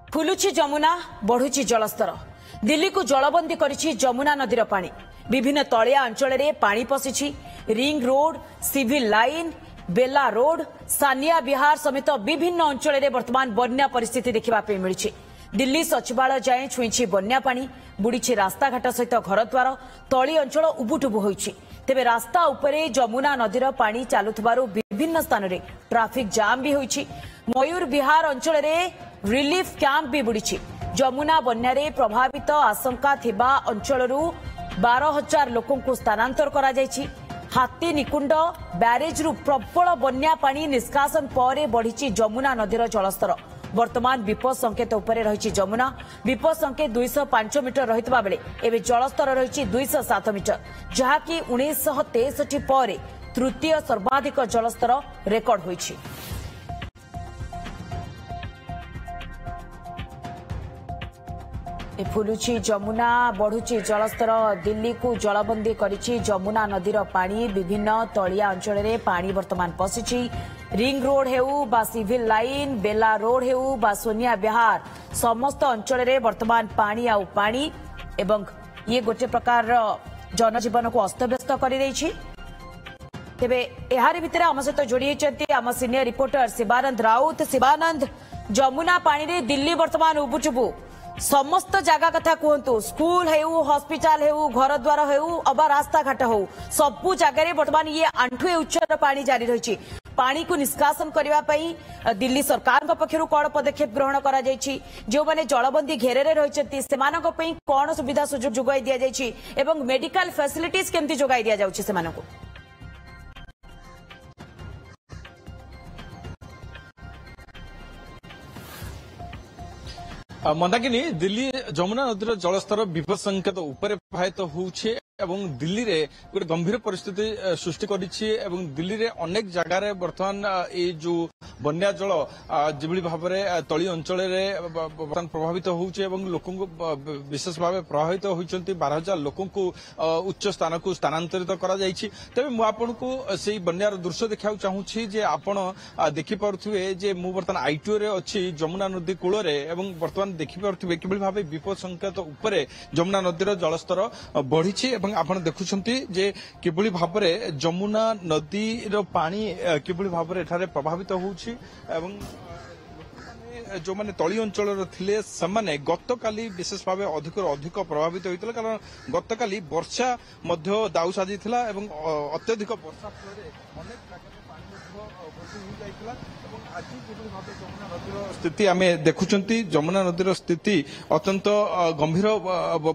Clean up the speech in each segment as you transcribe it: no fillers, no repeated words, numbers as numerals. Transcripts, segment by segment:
फुलुची जमुना बढ़ुची जलस्तर दिल्ली को जलबंदी करिछि जमुना नदीर पानी विभिन्न तलिया अंचल में पानी पशिछि रिंग रोड सिविल लाइन बेला रोड सानिया विहार समेत विभिन्न अंचल में वर्तमान बन्या परिस्थिति देखा मिली दिल्ली सचिवालय जाए छुईछि बन्या पानी बुड़ी रास्ताघाट सहित घरद्वार तली अंचल उबुटुबु होइछि तेबे रास्ता उपरे जमुना नदीर पानी चलुथिबारु विभिन्न स्थान में ट्राफिक जाम भी होइछि मयूर विहार अंचल में रिलीफ कैंप भी बुड़ी जमुना बन्यारे प्रभावित आशंका थिबा अंचलरू 12,000 लोकों को स्थानांतर करा जायछि हाथी निकुंड ब्यारेज रु प्रबल बन्या पानी निष्कासन पर बढ़ी जमुना नदीर जलस्तर वर्तमान विपद संकेत उपरे रही जमुना विपद संकेत 205 मीटर रही बेले एवं जलस्तर रही 207 मीटर जहाँकि 1963 पर तृतीय सर्वाधिक जलस्तर रेकर्ड होइछि। फुलुची जमुना बढ़ुची जलस्तर दिल्ली को जलबंदी करिछि जमुना नदीर पानी विभिन्न तलिया अंचल में पानी वर्तमान पशिछि रिंग रोड हेउ बा सिविल लाइन बेला रोड हेउ बा सोनिया विहार समस्त अंचल में वर्तमान पानी आउ पानी एवं ये गोटे प्रकार जनजीवन को अस्तव्यस्त कर तेबे एहारी भितर आम सहित जोड़ी होती आम सीनियर रिपोर्टर शिवानंद राउत। शिवानंद, जमुना पानी रे दिल्ली वर्तमान उबुचुबु समस्त जगह कथा कहतु स्कूल हेउ हॉस्पिटल हेउ घर द्वार हेउ अबा रास्ता घाट हो सबु जगह वर्तमान ये आंठुए उच्चर पानी जारी रही पानी को निष्कासन करने दिल्ली सरकार पक्षर कौन पदक्षेप ग्रहण करा जायछि जो माने जलबंदी घेरे रही सेमानक पई कौन सुविधा सुजोग जोगाई दिया जायछि एवं मेडिकल फैसिलिटीज केमती जोगाई दिया जाउछि सेमानक मंदाकिनी दिल्ली जमुना नदीर जलस्तर विपद संकेत उपरे प्रभावित होउछे एवं दिल्ली रे गोटे गंभीर परिस्थिति सृष्टि करिछि एवं दिल्ली रे अनेक जगह रे वर्तमान ए जो बन्या जल जिबली भाबरे तली अंचल रे वर्तमान प्रभावित होउछे एवं लोकन को विशेष भाव प्रभावित होइचंती 12,000 लोकन को उच्च स्थान को स्थानांतरित करा जायछि। तबे मु आपन को सेही बन्यार दृश्य देखाउ चाहूछि जे आपण देखि पारुथुवे जे मु वर्तमान आईटीओ रे अछि जमुना नदी कूल रे एवं वर्तमान देखि पारुथुवे किबली भाबे विपद संकेत उपरे जमुना नदीर जलस्तर बढ़िछि आपण देखुछंती जे किबली भाबरे जमुना नदीर पानी किबली भाबरे एठारे प्रभावित होउछि एवं जो माने तली अंचल थिले समाने गतकाली विशेष भाव अधिक प्रभावित होइतला कारण गतकाली वर्षा मध्य दाउ साजिथिला एवं अत्यधिक वर्षा फलरे अनेक जगह पानी भर्ती हो जाइथिला एवं आज किबली भाबे जमुना नदीर स्थिति आमे देखुछंती जमुना नदीर स्थिति अत्यंत गंभीर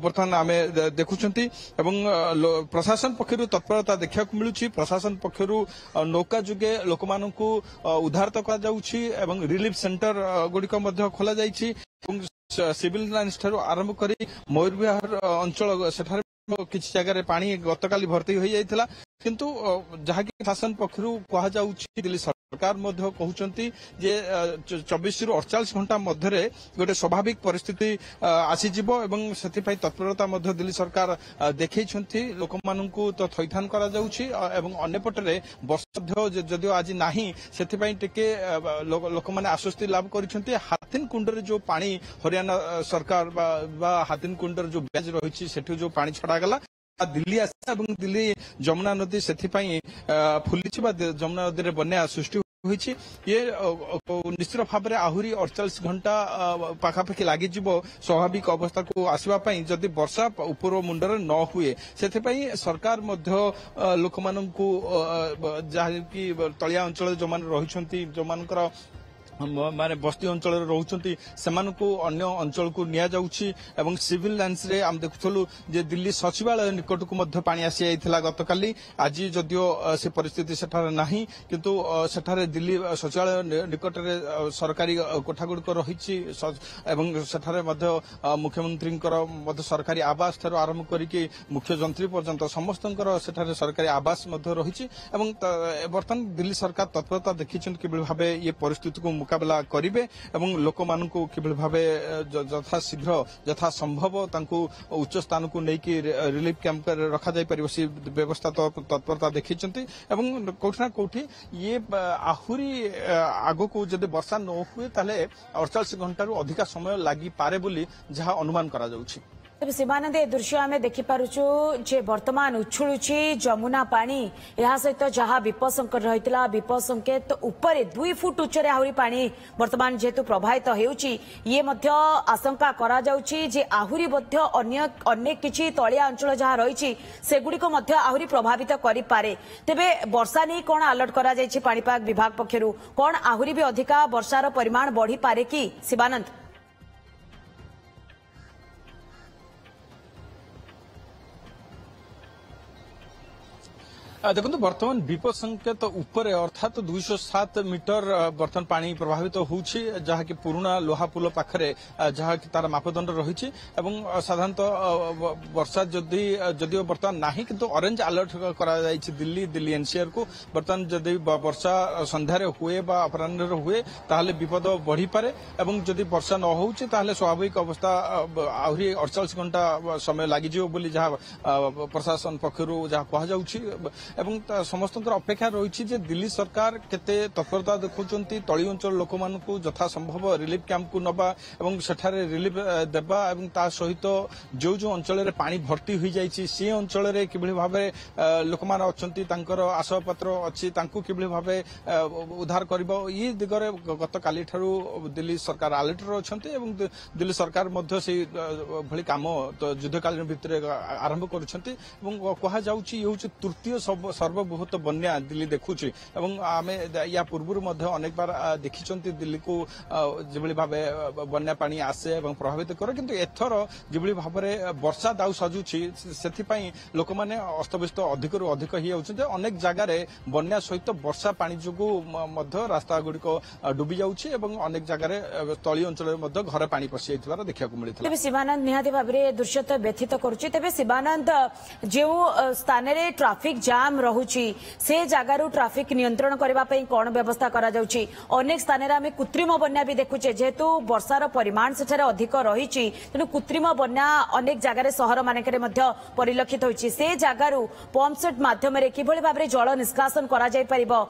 वर्तमान आमे देखुछंती एवं प्रशासन पक्षरु तत्परता देखा मिलुछि प्रशासन पक्षरु नौका जुगे लोकमानंकु उद्धार करा जाउछि एवं रिलीफ सेंटर गुडिक मध्ये खोला जाइछि एवं सिविल लाइन्स ठारू आरंभ करी मयूर विहार अंचल सेठारे किछि जगह रे पानी गतकाली भर्ती हो जाइथिला किंतु जहाँकि शासन पक्षरु कहा जाउछि दिल्ली सरकार मध्य कहउचंती जे 24 रु 48 घंटा मध्यरे गोटे स्वाभाविक परिस्थिति आसीजिबो एवं सेथिपई तत्परता मध्य दिल्ली सरकार देखैछंती लोकमानंकु तो थैथान करा जाउछि एवं अन्यपटरे वर्षा जदियो आज नाही सेथिपई टिके लोकमाने आश्वस्ति लाभ करिछंती हाथिन कुंडरे जो पानी हरियाणा सरकार बा हाथिन कुंडर जो ब्याज रहिछि सेठु जो पानी छडा गला दिल्ली एवं दिल्ली जमुना नदी सेथिपई फुलिछि बा जमुना नदी रे बन्या सृष्टि होइछि ये निश्चित भाव में आहुरी 48 घंटा पाखापाखि लगी स्वाभाविक अवस्था को आसवा जदि वर्षा उपर मुंडर न हुए सेथिपई सरकार मध्य लोक माननकु जहाँकि तलिया अंचल जो मान रहिछंती जो मानकर माने बस्ती अंचल रोचंती सेमानकु अन्य अंचल को निया जाउछि एवं सिविल लाइन्स रे हम देखुथलु जे दिल्ली सचिवालय निकट को मध्य पानी आसी आइथिला गतकाली आज जदियो से परिस्थिति सेठारे नाही किंतु सेठारे दिल्ली सचिवालय निकट रे सरकारी कोठागुड को रहिछि एवं सेठारे मध्य मुख्यमंत्रींकर मध्य सरकारी आवास थारो आरंभ करिके मुख्य जंत्री पर्यंत समस्तंकर सेठारे सरकारी आवास मध्य रहिछि एवं वर्तमान दिल्ली सरकार तत्परता देखिछन कि भाबे ये परिस्थिति को मुकाबला करेंगे और लोक मान किभली भावे यथा शीघ्र यथा संभव तांकु उच्च स्थान को लेकिन रिलीफ कैंप रखा जाय परिबो सी व्यवस्था तत्परता देखी कौटना कौटी ये आहुरी आग को जब वर्षा न हुए ताले 48 घंटा अधिक समय लगी पारे बोली जहाँ अनुमान करा जाउछि। तेज सीमानंद ए दृश्य आम देखिपुँ जे वर्तमान उछुलुची जमुना पानी यह सहित जहाँ विपद संकट रही विपद संकेत उपर 2 फुट उच्चरे आहरी पानी वर्तमान जेहेतु प्रभावित होउची ये मध्य आशंका करा जाउची जे आहुरी मध्य अन्य किछि तलिया अंचल जहाँ रही सेगुड़िक मध्य आहुरी प्रभावित करि पारे। तेबे वर्षा नहीं कौन अलर्ट करा जायछि पाणीपाग विभाग पक्षरु कौन आहुरी भी अधिका वर्षार परिमाण बढ़ी पारे कि शिवानंद? देखो बर्तमान विपद संकेत उपर अर्थात 207 मीटर बर्तमान पानी प्रभावित होउछि जहाँ की पुराना लोहा पुल पाखरे जहाँ की तार मापदंड रही साधारणतः वर्षा जदियो बर्तमान नहीं किंतु ऑरेंज अलर्ट करा जायछि दिल्ली एनसीआर को बर्तमान जदि वर्षा संध्यारे हुए बा अपराह्न हुए ताहले विपद बढ़ी पारे एवं जदि वर्षा न होउछि ताहले स्वाभाविक अवस्था आहुरी 48 घंटा समय लागिजियो बोली जहाँ प्रशासन पक्षरु जहाँ कहा जाउछि एवं समस्त अपेक्षा रही दिल्ली सरकार केते तत्परता देखुंती तली अंचल लोक मान यथा संभव रिलीफ कैंप को नबा एवं सेठारे रिलीफ देबा एवं ता सहित जो जो अंचल पानी भर्ती हो जाइछि से अंचल रे किभली भाबे लोक मान अछंती तांकर आशापत्र अछि तांकु किभली भाबे उद्धार करबो ये दिगरे गत काली ठारू दिल्ली सरकार अलर्ट रो अछंती एवं दिल्ली सरकार मध्य से भली काम तो युद्धकालीन भितर आरंभ करूछंती एवं कहा जाउछि ये होछि तृतीय सर्वबृहत बन्या दिल्ली देखुची एवं आमे या पूर्व अनेक बार देखी दिल्ली को जिभली भावे बन्या पानी आसे एवं प्रभावित करे किंतु एथर जिभली भावे वर्षा दाउ सजुची सेथिपाई लोक माने अस्तव्यस्त अधिकरु अधिक ही होउछन्ते अनेक जगह रे बन्या सहित वर्षा पानी जोगु मध्य रास्ता गुडिक डुबी जाउची एवं अनेक जगह रे तळी अंचल रे मध्य घर पानी पसि जाइतबार देखियाकु मिलितला। तेबे शिवानंद निहाती भाबरे दृश्य तो व्यथित करूची। तेबे शिवानंद जो स्थान रे ट्रैफिक जाम रहुची से जगार ट्राफिक नियंत्रण करने कौन व्यवस्था करा जाउची? अनेक स्थान में कृत्रिम बन्या भी देखुचे जेहेतु वर्षार परिमाण सेठारे अधिक रही तेणु कृत्रिम बन्या अनेक जगह सहर मानक परिलक्षित होती से जगार पंपसेट माध्यम किभली भाव में जल निष्कासन करा जाय परिबो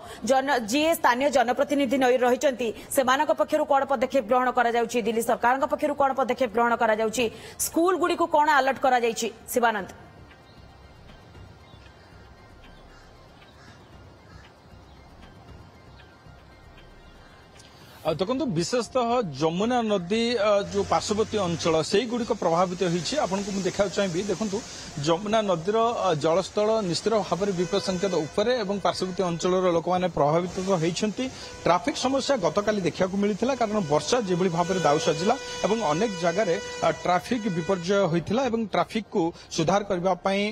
जी स्थानीय जनप्रतिनिधि रही से पक्षर कौन पदक्षेप ग्रहण करा जाउची? दिल्ली सरकार पक्षर कौन पदक्षेप ग्रहण करा जाउची? स्कूल गुडी को कौन अलर्ट करा जायछि? शिवानंद देखो विशेषतः जमुना नदी जो पार्श्ववर्ती अंचल से गुड़िक प्रभावित होती आपको मुझे देखा चाहिए। देखो जमुना नदीर जलस्तर निश्चित भाव में विपद संकेत उपरे एवं पार्श्ववर्ती अंचल लोक मैंने प्रभावित होती। ट्राफिक समस्या गतकाली देखा मिलता कारण वर्षा जो भाव में दाउ सजिला एवं अनेक जगह ट्राफिक विपर्यय होता एवं ट्राफिक को सुधार करने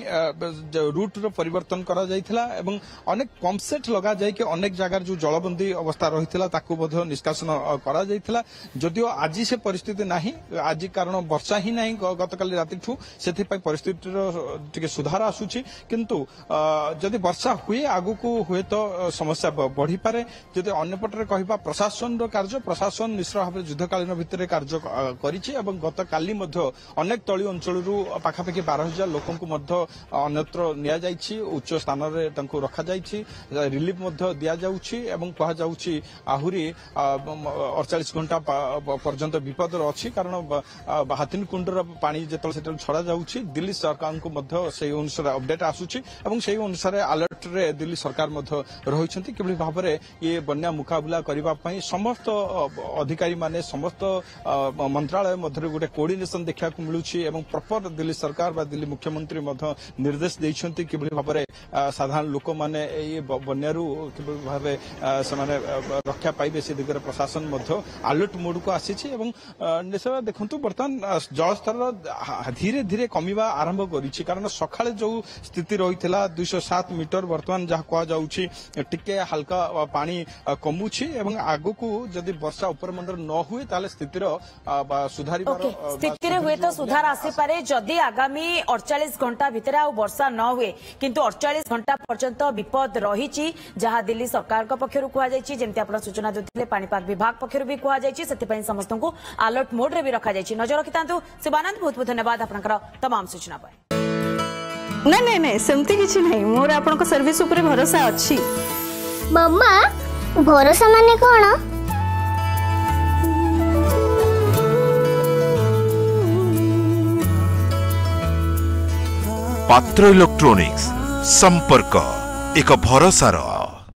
रूट परिवर्तन करा जायथिला एवं अनेक पंपसेट लगा जाए अनेक जगह जो जलबंदी अवस्था रही निष्कासन करा जायथिला। जदियो आज से परिस्थिति नहीं आज कारण वर्षा ही नहीं गतकाली राति से परिस्थिति सुधार आसुची किंतु जदि वर्षा हुए आगु को हुए तो समस्या बढ़ी पारे। जदि अन्यपटे कहबा प्रशासन कार्य प्रशासन निश्चित भाव में युद्धकालीन भितर कार्य करिछि एवं गतकाली अनेक तली अंचल पाखापाखि 12,000 लोक अन्यत्र निया जाइछि उच्च स्थान रे तांको रखा जाइछि रिलीफ दिया जाउछि एवं कहा जाउछि आहुरी 48 घंटा पर्यंत विपद अच्छी कारण हाथिनकुंडर पानी जो छड़ा जाउछि दिल्ली सरकार को से अनुसार अपडेट आसुछि एवं से अनुसार अलर्ट रे दिल्ली सरकार रही किभली भाव में ये बन्या मुकाबला करने समस्त अधिकारी माने समस्त मंत्रालय मध्य गोटे कोऑर्डिनेशन देखा मिलूँ एवं प्रॉपर दिल्ली सरकार बा दिल्ली मुख्यमंत्री निर्देश देइछन्ति किभली भाव में साधारण लोक माने ये बन्यारू किभली भाव से रक्षा पाइबे से दिगरे प्रशासन अलर्ट मोड को आसी निश्चय देखु बर्तमान जलस्तर धीरे धीरे कमिबा आरंभ करिछि कारण सकाळे जो स्थिति रही 207 मीटर बर्तमान जहाँ कह जाउछि टिके हल्का पानी कमुछि एवं आगु को जदि वर्षा ऊपर मंडल न हुए ताले स्थितिर सुधारिबार स्थिति हुए तो सुधार आसी पारे जदि आगामी 48 घंटा भितर आ वर्षा न हुए किंतु 48 घंटा पर्यंत विपद रही जहाँ दिल्ली सरकार पक्षर कह जेमती आप सूचना देते पाणीपाग विभाग पक्षर भी कहुई समस्त को अलर्ट मोड रे भी रखा जाइए। नजर रखि शिवानंद बहुत बहुत धन्यवाद आपनकर तमाम सूचना पर। नहीं नहीं सेमती किछि नहीं मोर आपन सर्विस ऊपर भरोसा अछि। मम्मा भरोसा माने कोन? पात्र इलेक्ट्रॉनिक्स संपर्क एक भरोसार